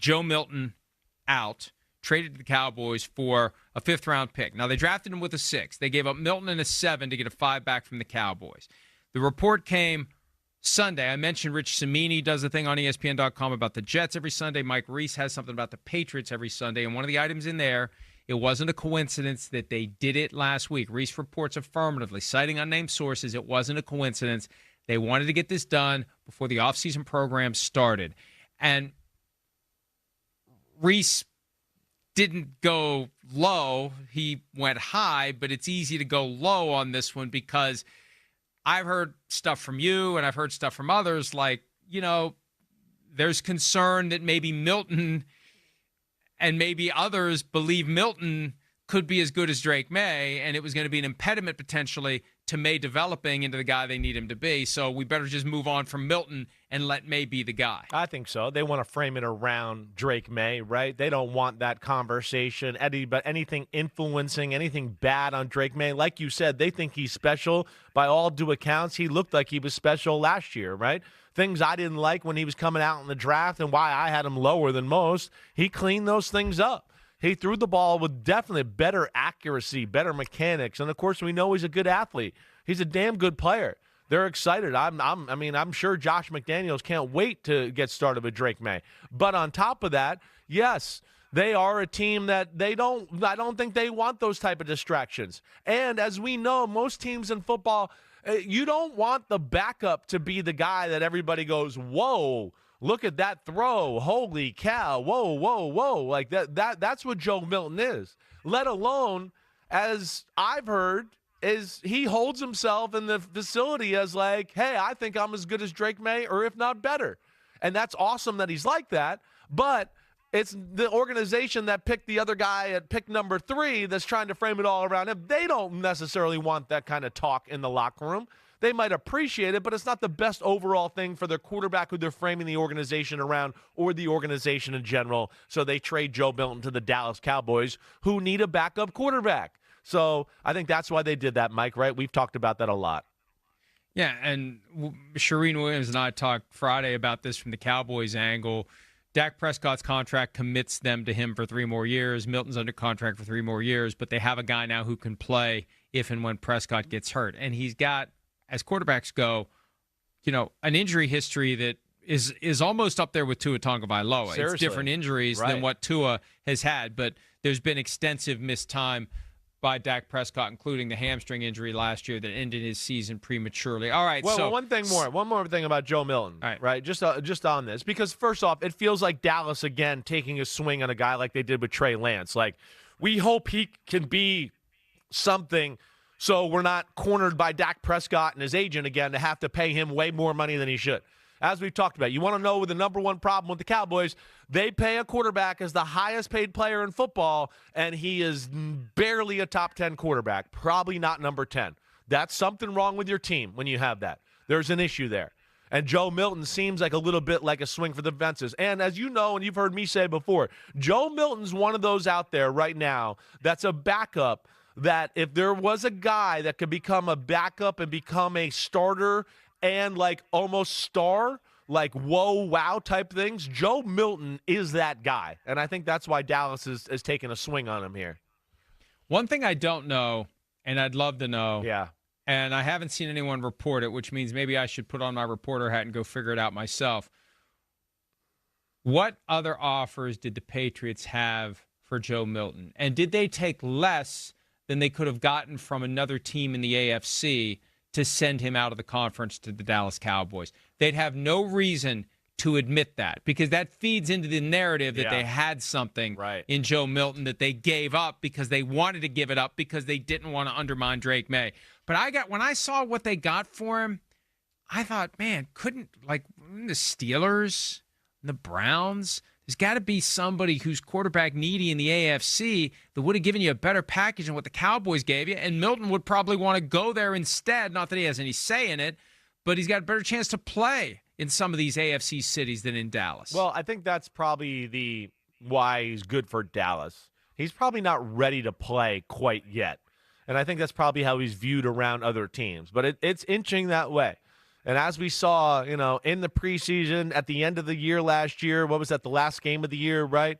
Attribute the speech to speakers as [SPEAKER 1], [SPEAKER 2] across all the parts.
[SPEAKER 1] Joe Milton out, traded to the Cowboys for a 5th-round pick. Now, they drafted him with a 6. They gave up Milton and a 7 to get a 5 back from the Cowboys. The report came Sunday. I mentioned Rich Cimini does a thing on ESPN.com about the Jets every Sunday. Mike Reese has something about the Patriots every Sunday. And one of the items in there, it wasn't a coincidence that they did it last week. Reese reports affirmatively, citing unnamed sources, it wasn't a coincidence. They wanted to get this done before the offseason program started. And Reese didn't go low. He went high, but it's easy to go low on this one because I've heard stuff from you and I've heard stuff from others like, there's concern that maybe Milton and maybe others believe Milton could be as good as Drake Maye, and it was going to be an impediment potentially to Maye developing into the guy they need him to be. So we better just move on from Milton and let Maye be the guy.
[SPEAKER 2] I think so. They want to frame it around Drake Maye, right? They don't want that conversation, but anything influencing, anything bad on Drake Maye. Like you said, they think he's special. By all due accounts, he looked like he was special last year, right? Things I didn't like when he was coming out in the draft and why I had him lower than most, he cleaned those things up. He threw the ball with definitely better accuracy, better mechanics, and of course we know he's a good athlete. He's a damn good player. They're excited. I'm sure Josh McDaniels can't wait to get started with Drake Maye. But on top of that, yes, they are a team that I don't think they want those type of distractions. And as we know, most teams in football, you don't want the backup to be the guy that everybody goes, whoa, look at that throw. Holy cow. Whoa, whoa, whoa. Like that's what Joe Milton is. Let alone, as I've heard, is he holds himself in the facility as like, hey, I think I'm as good as Drake Maye, or if not better. And that's awesome that he's like that. But it's the organization that picked the other guy at pick number 3 that's trying to frame it all around him. They don't necessarily want that kind of talk in the locker room. They might appreciate it, but it's not the best overall thing for their quarterback who they're framing the organization around or the organization in general. So they trade Joe Milton to the Dallas Cowboys, who need a backup quarterback. So I think that's why they did that, Mike, right? We've talked about that a lot.
[SPEAKER 1] Yeah, and Shereen Williams and I talked Friday about this from the Cowboys angle. Dak Prescott's contract commits them to him for 3 more years. Milton's under contract for 3 more years, but they have a guy now who can play if and when Prescott gets hurt. And he's got, as quarterbacks go, an injury history that is almost up there with Tua Tagovailoa.
[SPEAKER 2] Seriously.
[SPEAKER 1] It's different injuries than what Tua has had, but there's been extensive missed time by Dak Prescott, including the hamstring injury last year that ended his season prematurely. All right,
[SPEAKER 2] well, one more thing about Joe Milton, right? Just on this, because first off, it feels like Dallas again taking a swing on a guy like they did with Trey Lance. Like, we hope he can be something, so we're not cornered by Dak Prescott and his agent again to have to pay him way more money than he should. As we've talked about, you want to know the number one problem with the Cowboys, they pay a quarterback as the highest paid player in football, and he is barely a top 10 quarterback, probably not number 10. That's something wrong with your team when you have that. There's an issue there. And Joe Milton seems like a little bit like a swing for the fences. And as you know, and you've heard me say before, Joe Milton's one of those out there right now that's a backup that if there was a guy that could become a backup and become a starter and like almost star, like whoa, wow type things, Joe Milton is that guy. And I think that's why Dallas is taking a swing on him here.
[SPEAKER 1] One thing I don't know, and I'd love to know,
[SPEAKER 2] yeah,
[SPEAKER 1] and I haven't seen anyone report it, which means maybe I should put on my reporter hat and go figure it out myself. What other offers did the Patriots have for Joe Milton? And did they take less than they could have gotten from another team in the AFC to send him out of the conference to the Dallas Cowboys? They'd have no reason to admit that because that feeds into the narrative that they had something in Joe Milton that they gave up because they wanted to give it up because they didn't want to undermine Drake Maye. But when I saw what they got for him, I thought, man, couldn't like the Steelers, the Browns, there's got to be somebody who's quarterback needy in the AFC that would have given you a better package than what the Cowboys gave you, and Milton would probably want to go there instead. Not that he has any say in it, but he's got a better chance to play in some of these AFC cities than in Dallas.
[SPEAKER 2] Well, I think that's probably why he's good for Dallas. He's probably not ready to play quite yet, and I think that's probably how he's viewed around other teams. But it's inching that way. And as we saw, in the preseason, at the end of the year last year, what was that, the last game of the year, right?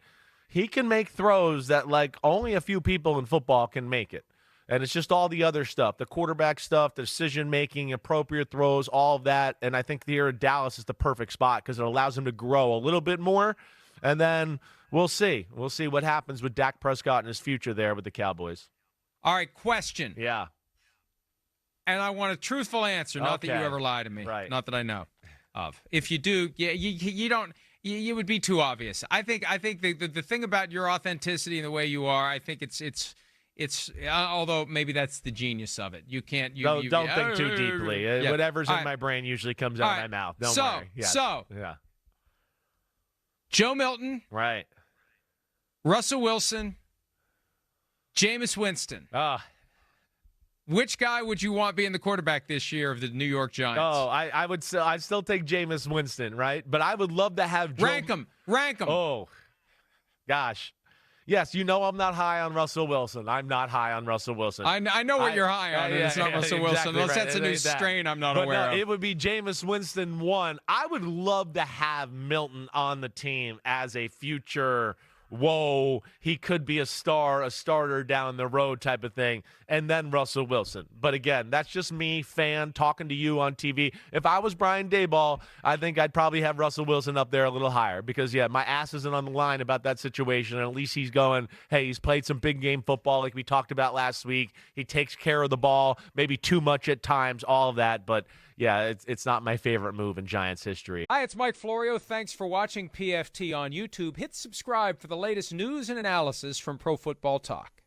[SPEAKER 2] He can make throws that, like, only a few people in football can make it. And it's just all the other stuff, the quarterback stuff, the decision-making, appropriate throws, all of that. And I think here in Dallas is the perfect spot because it allows him to grow a little bit more. And then we'll see. We'll see what happens with Dak Prescott and his future there with the Cowboys.
[SPEAKER 1] All right, question.
[SPEAKER 2] Yeah.
[SPEAKER 1] And I want a truthful answer, not that you ever lie to me.
[SPEAKER 2] Right.
[SPEAKER 1] Not that I know of. If you do, you don't. You would be too obvious. I think the thing about your authenticity and the way you are, I think it's although maybe that's the genius of it. You can't. Don't
[SPEAKER 2] think too deeply.
[SPEAKER 1] Yeah.
[SPEAKER 2] Whatever's in my brain usually comes out of my mouth. Don't worry. Yes. Yeah.
[SPEAKER 1] Joe Milton,
[SPEAKER 2] right?
[SPEAKER 1] Russell Wilson, Jameis Winston. Which guy would you want being the quarterback this year of the New York Giants?
[SPEAKER 2] Oh, I'd still take Jameis Winston, right? But I would love to have Joe.
[SPEAKER 1] Rank him.
[SPEAKER 2] Oh, gosh. Yes, I'm not high on Russell Wilson. I'm not high on Russell Wilson.
[SPEAKER 1] I know what you're high on. It's not Russell Wilson. Unless that's a new strain I'm not aware of.
[SPEAKER 2] It would be Jameis Winston 1. I would love to have Milton on the team as a future, he could be a starter down the road type of thing, and then Russell Wilson. But again, that's just me, fan, talking to you on TV. If I was Brian Daboll, I think I'd probably have Russell Wilson up there a little higher because, my ass isn't on the line about that situation, and at least he's going, hey, he's played some big game football like we talked about last week. He takes care of the ball, maybe too much at times, all of that, but yeah, it's not my favorite move in Giants history.
[SPEAKER 1] Hi, it's Mike Florio. Thanks for watching PFT on YouTube. Hit subscribe for the latest news and analysis from Pro Football Talk.